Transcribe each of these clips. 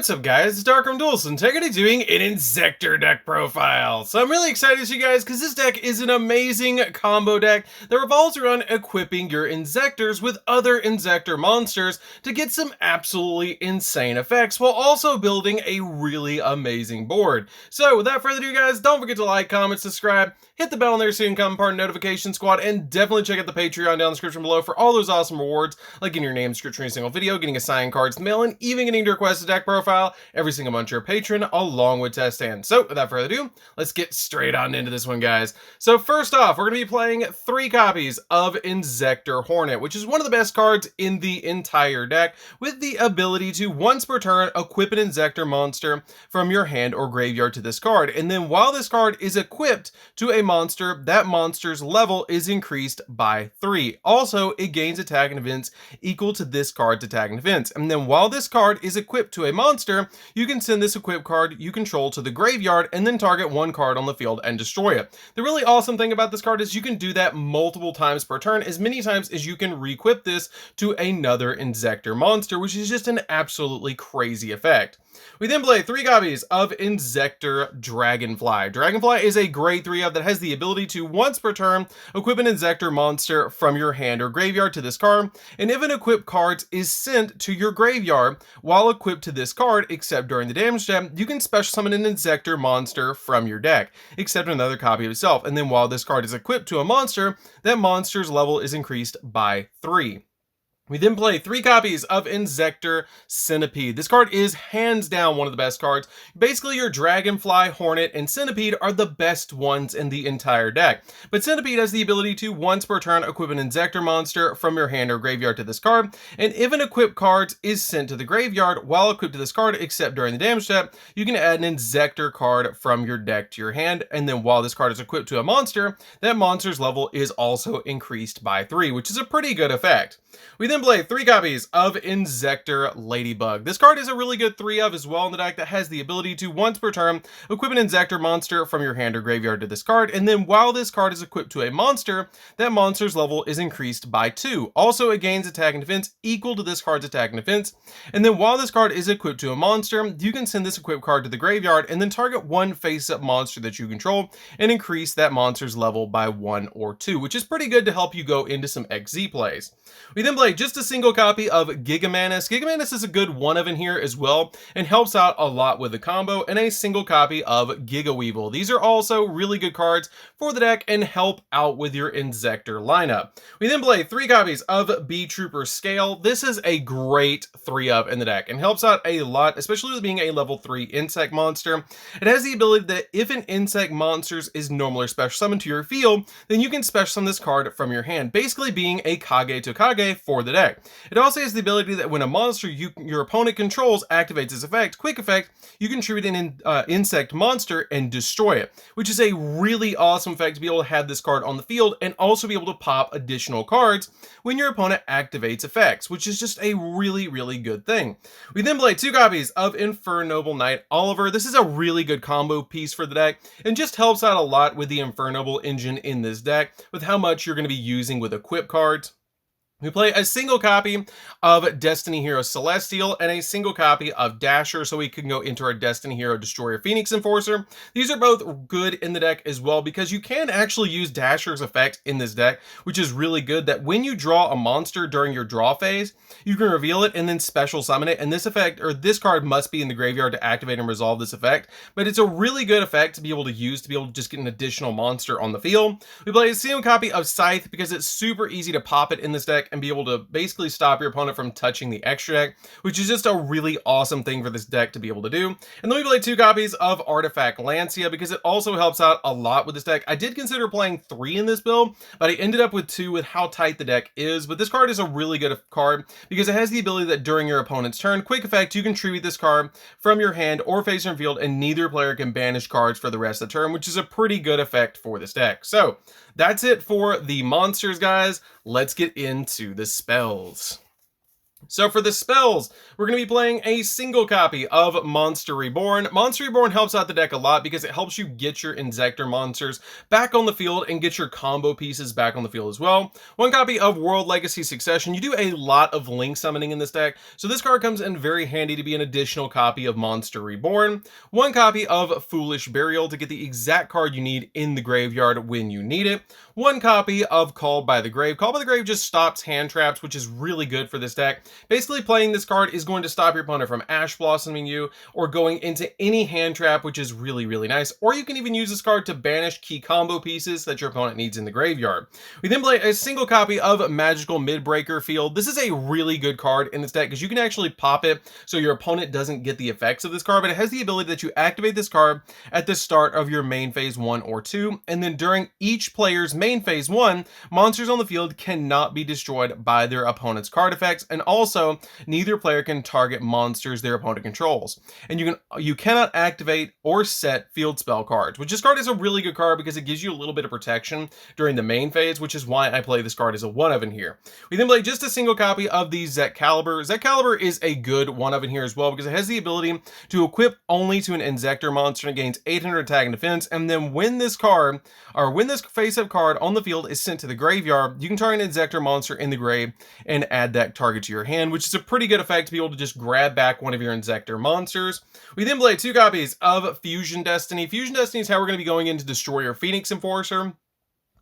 What's up guys, it's DarkArmedDuelist and today I'm doing an Inzektor deck profile. So I'm really excited to see you guys because this deck is an amazing combo deck that revolves around equipping your Inzektors with other Inzektor monsters to get some absolutely insane effects while also building a really amazing board. So without further ado guys, don't forget to like, comment, subscribe, hit the bell on there so you can become part of the notification squad, and definitely check out the Patreon down in the description below for all those awesome rewards like getting your name description in a single video, getting assigned cards in the mail, and even getting to request a deck profile every single month to your patron along with test hands. So without further ado, let's get straight on into this one guys. So first off, we're going to be playing 3 copies of Inzektor Hornet, which is one of the best cards in the entire deck, with the ability to once per turn equip an Inzektor monster from your hand or graveyard to this card, and then while this card is equipped to a monster, that monster's level is increased by 3. Also, it gains attack and defense equal to this card's attack and defense, and then while this card is equipped to a monster, you can send this equipped card you control to the graveyard and then target one card on the field and destroy it. The really awesome thing about this card is you can do that multiple times per turn, as many times as you can re-equip this to another Inzektor monster, which is just an absolutely crazy effect. We then play 3 copies of Inzektor Dragonfly. Dragonfly is a grade 3-of that has the ability to once per turn equip an Inzektor monster from your hand or graveyard to this card, and if an equipped card is sent to your graveyard while equipped to this card, except during the damage step, you can special summon an Inzektor monster from your deck, except another copy of itself, and then while this card is equipped to a monster, that monster's level is increased by 3. We then play 3 copies of Inzektor Centipede. This card is hands down one of the best cards. Basically, your Dragonfly, Hornet, and Centipede are the best ones in the entire deck. But Centipede has the ability to once per turn equip an Inzektor monster from your hand or graveyard to this card, and if an equipped card is sent to the graveyard while equipped to this card, except during the damage step, you can add an Inzektor card from your deck to your hand, and then while this card is equipped to a monster, that monster's level is also increased by 3, which is a pretty good effect. We then play 3 copies of Inzektor Ladybug. This card is a really good 3-of as well in the deck that has the ability to once per turn equip an Inzektor monster from your hand or graveyard to this card, and then while this card is equipped to a monster, that monster's level is increased by 2. Also, it gains attack and defense equal to this card's attack and defense, and then while this card is equipped to a monster, you can send this equipped card to the graveyard and then target one face-up monster that you control and increase that monster's level by 1 or 2, which is pretty good to help you go into some XZ plays. We then play just a single copy of Gigamanus. Gigamanus is a good 1-of in here as well and helps out a lot with the combo, and a single copy of Gigaweevil. These are also really good cards for the deck and help out with your Inzektor lineup. We then play 3 copies of B-Trooper Scale. This is a great 3-of in the deck and helps out a lot, especially with being a level 3 insect monster. It has the ability that if an insect monster is normally special summoned to your field, then you can special summon this card from your hand, basically being a Kage to Kage for the deck. It also has the ability that when a monster your opponent controls activates its effect, quick effect, you can treat an insect monster and destroy it, which is a really awesome effect to be able to have this card on the field and also be able to pop additional cards when your opponent activates effects, which is just a really good thing. We then play 2 copies of Infernoble Knight Oliver. This is a really good combo piece for the deck and just helps out a lot with the Infernoble engine in this deck with how much you're going to be using with equip cards. We play a single copy of Destiny Hero Celestial and a single copy of Dasher, so we can go into our Destiny Hero Destroyer Phoenix Enforcer. These are both good in the deck as well because you can actually use Dasher's effect in this deck, which is really good, that when you draw a monster during your draw phase, you can reveal it and then special summon it, and this effect, or this card, must be in the graveyard to activate and resolve this effect, but it's a really good effect to be able to use to be able to just get an additional monster on the field. We play a single copy of Scythe because it's super easy to pop it in this deck and be able to basically stop your opponent from touching the extra deck, which is just a really awesome thing for this deck to be able to do. And then we play 2 copies of Artifact Lancia because it also helps out a lot with this deck. I did consider playing 3 in this build, but I ended up with 2 with how tight the deck is. But this card is a really good card because it has the ability that during your opponent's turn, quick effect, you can tribute this card from your hand or face your field, and neither player can banish cards for the rest of the turn, which is a pretty good effect for this deck. So that's it for the monsters, guys. Let's get into the spells. So for the spells, we're going to be playing a single copy of Monster Reborn. Monster Reborn helps out the deck a lot because it helps you get your Inzektor monsters back on the field and get your combo pieces back on the field as well. One copy of World Legacy Succession. You do a lot of link summoning in this deck, so this card comes in very handy to be an additional copy of Monster Reborn. One copy of Foolish Burial to get the exact card you need in the graveyard when you need it. One copy of Called by the Grave. Called by the Grave just stops hand traps, which is really good for this deck. Basically, playing this card is going to stop your opponent from Ash Blossoming you or going into any hand trap, which is really, really nice. Or you can even use this card to banish key combo pieces that your opponent needs in the graveyard. We then play a single copy of Magical Midbreaker Field. This is a really good card in this deck because you can actually pop it so your opponent doesn't get the effects of this card, but it has the ability that you activate this card at the start of your main phase 1 or 2, and then during each player's main phase 1, monsters on the field cannot be destroyed by their opponent's card effects, and also neither player can target monsters their opponent controls. And you cannot activate or set field spell cards, which this card is a really good card because it gives you a little bit of protection during the main phase, which is why I play this card as a 1-of in here. We then play just a single copy of the Zecalibur. Zecalibur is a good 1-of in here as well because it has the ability to equip only to an Inzektor monster and gains 800 attack and defense, and then when this card, or when this face-up card on the field is sent to the graveyard, you can target an Inzektor monster in the grave and add that target to your hand, which is a pretty good effect to be able to just grab back one of your Inzektor monsters. We then play 2 copies of Fusion Destiny. Fusion Destiny is how we're going to be going into Destroyer Phoenix Enforcer.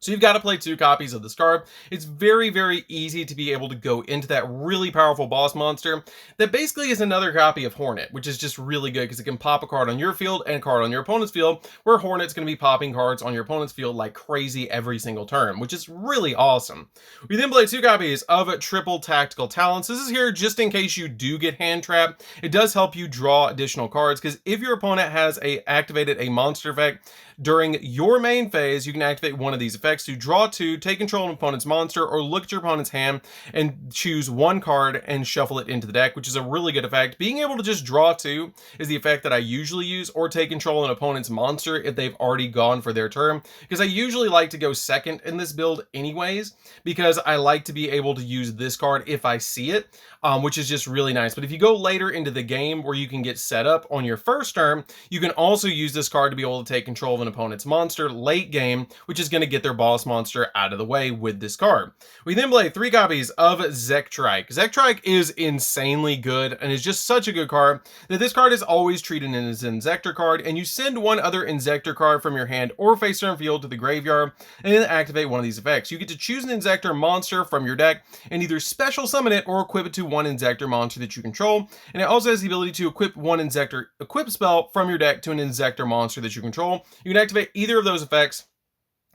So you've got to play 2 copies of this card. It's very, very easy to be able to go into that really powerful boss monster that basically is another copy of Hornet, which is just really good because it can pop a card on your field and a card on your opponent's field, where Hornet's going to be popping cards on your opponent's field like crazy every single turn, which is really awesome. We then play 2 copies of Triple Tactical Talents. This is here just in case you do get hand trapped. It does help you draw additional cards because if your opponent has activated a monster effect during your main phase, you can activate one of these effects to draw 2, take control of an opponent's monster, or look at your opponent's hand and choose 1 card and shuffle it into the deck, which is a really good effect. Being able to just draw 2 is the effect that I usually use, or take control of an opponent's monster if they've already gone for their turn, because I usually like to go second in this build anyways, because I like to be able to use this card if I see it, which is just really nice. But if you go later into the game where you can get set up on your first turn, you can also use this card to be able to take control of an opponent's monster late game, which is going to get their boss monster out of the way with this card. We then play 3 copies of Zektrike. Zektrike is insanely good and is just such a good card that this card is always treated as an Inzektor card, and you send one other Inzektor card from your hand or face turn field to the graveyard and then activate one of these effects. You get to choose an Inzektor monster from your deck and either special summon it or equip it to one Inzektor monster that you control, and it also has the ability to equip one Inzektor equip spell from your deck to an Inzektor monster that you control. You can activate either of those effects.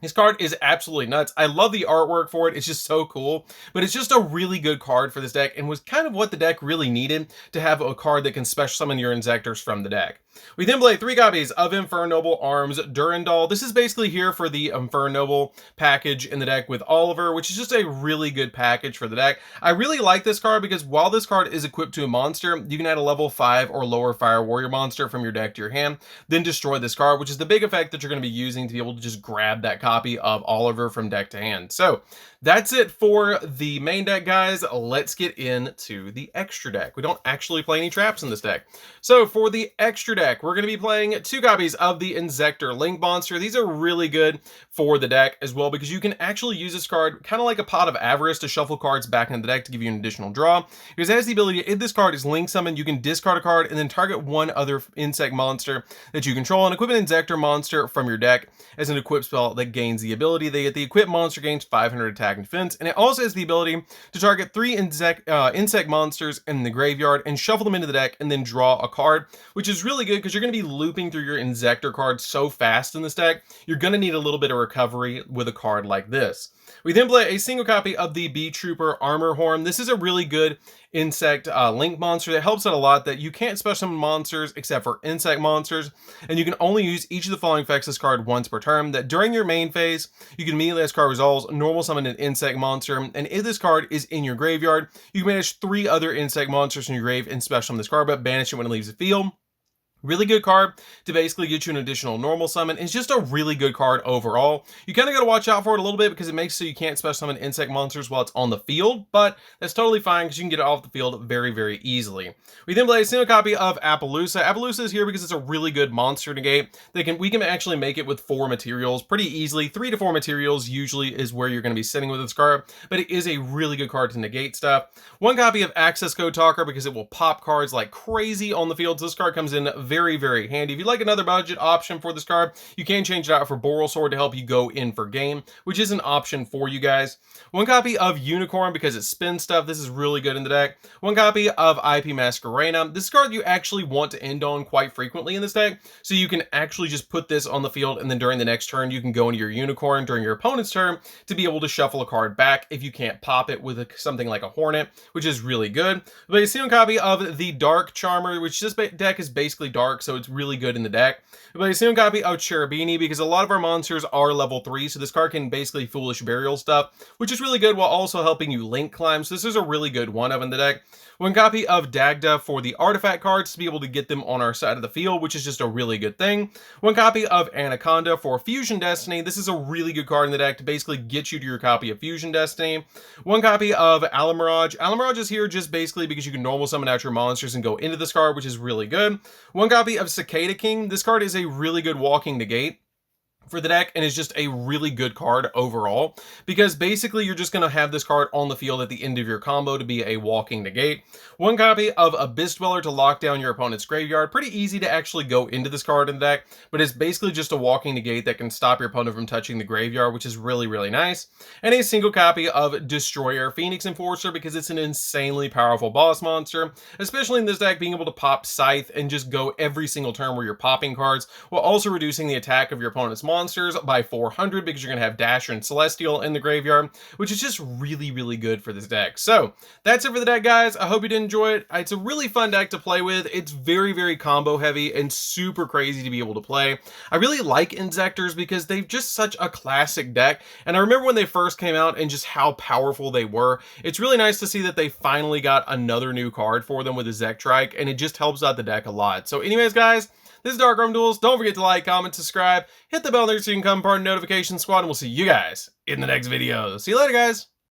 This card is absolutely nuts. I love the artwork for it. It's just so cool, but it's just a really good card for this deck and was kind of what the deck really needed to have a card that can special summon your Inzektors from the deck. We then play 3 copies of Infernoble Arms Durandal. This is basically here for the Infernoble package in the deck with Oliver, which is just a really good package for the deck. I really like this card because while this card is equipped to a monster, you can add a level 5 or lower Fire Warrior monster from your deck to your hand, then destroy this card, which is the big effect that you're going to be using to be able to just grab that copy of Oliver from deck to hand. So that's it for the main deck, guys. Let's get into the extra deck. We don't actually play any traps in this deck. So for the extra deck, we're going to be playing 2 copies of the Inzektor Link Monster. These are really good for the deck as well because you can actually use this card kind of like a Pot of Avarice to shuffle cards back into the deck to give you an additional draw. Because it has the ability, if this card is link summoned, you can discard a card and then target one other insect monster that you control and equip an Inzektor monster from your deck as an equip spell that gains the ability. The equipped monster gains 500 attack and defense, and it also has the ability to target 3 insect monsters in the graveyard and shuffle them into the deck and then draw a card, which is really good because you're going to be looping through your Inzektor cards so fast in this deck, you're going to need a little bit of recovery with a card like this. We then play a single copy of the Bee Trooper Armor Horn. This is a really good insect link monster that helps out a lot, that you can't special summon monsters except for insect monsters, and you can only use each of the following effects this card once per turn. That during your main phase, you can immediately, as card resolves, normal summon an insect monster, and if this card is in your graveyard, you can banish 3 other insect monsters from your grave and special summon this card, but banish it when it leaves the field. Really good card to basically get you an additional normal summon. It's just a really good card overall. You kind of got to watch out for it a little bit because it makes so you can't special summon insect monsters while it's on the field, but that's totally fine because you can get it off the field very, very easily. We then play a single copy of Appaloosa. Appaloosa is here because it's a really good monster negate. We can actually make it with 4 materials pretty easily. 3 to 4 materials usually is where you're going to be sitting with this card, but it is a really good card to negate stuff. 1 copy of Access Code Talker because it will pop cards like crazy on the field. So this card comes in very, very handy. If you like another budget option for this card, you can change it out for Boral Sword to help you go in for game, which is an option for you guys. 1 copy of Unicorn because it spins stuff. This is really good in the deck. 1 copy of IP Masquerena. This card you actually want to end on quite frequently in this deck, so you can actually just put this on the field, and then during the next turn, you can go into your Unicorn during your opponent's turn to be able to shuffle a card back if you can't pop it with something like a Hornet, which is really good. But a single copy of the Dark Charmer, which this deck is basically dark, so it's really good in the deck. But a single copy of Cherubini because a lot of our monsters are level 3, so this card can basically Foolish Burial stuff, which is really good while also helping you link climb. So this is a really good one of in the deck. 1 copy of Dagda for the artifact cards to be able to get them on our side of the field, which is just a really good thing. 1 copy of Anaconda for Fusion Destiny. This is a really good card in the deck to basically get you to your copy of Fusion Destiny. 1 copy of Alamirage. Alamirage is here just basically because you can normal summon out your monsters and go into this card, which is really good. 1 copy of Cicada King. This card is a really good walking negate for the deck and is just a really good card overall because basically you're just going to have this card on the field at the end of your combo to be a walking negate. 1 copy of Abyss Dweller to lock down your opponent's graveyard. Pretty easy to actually go into this card in the deck, but it's basically just a walking negate that can stop your opponent from touching the graveyard, which is really, really nice. And a single copy of Destroyer Phoenix Enforcer because it's an insanely powerful boss monster, especially in this deck, being able to pop Scythe and just go every single turn where you're popping cards while also reducing the attack of your opponent's monsters by 400 because you're going to have Dasher and Celestial in the graveyard, which is just really, really good for this deck. So that's it for the deck, guys. I hope you did enjoy it. It's a really fun deck to play with. It's very, very combo heavy and super crazy to be able to play. I really like Inzektors because they've just such a classic deck, and I remember when they first came out and just how powerful they were. It's really nice to see that they finally got another new card for them with a Zektrike, and it just helps out the deck a lot. So anyways, guys, this is DarkArmedDuelist. Don't forget to like, comment, subscribe, hit the bell there so you can become part of the notification squad, and we'll see you guys in the next video. See you later, guys.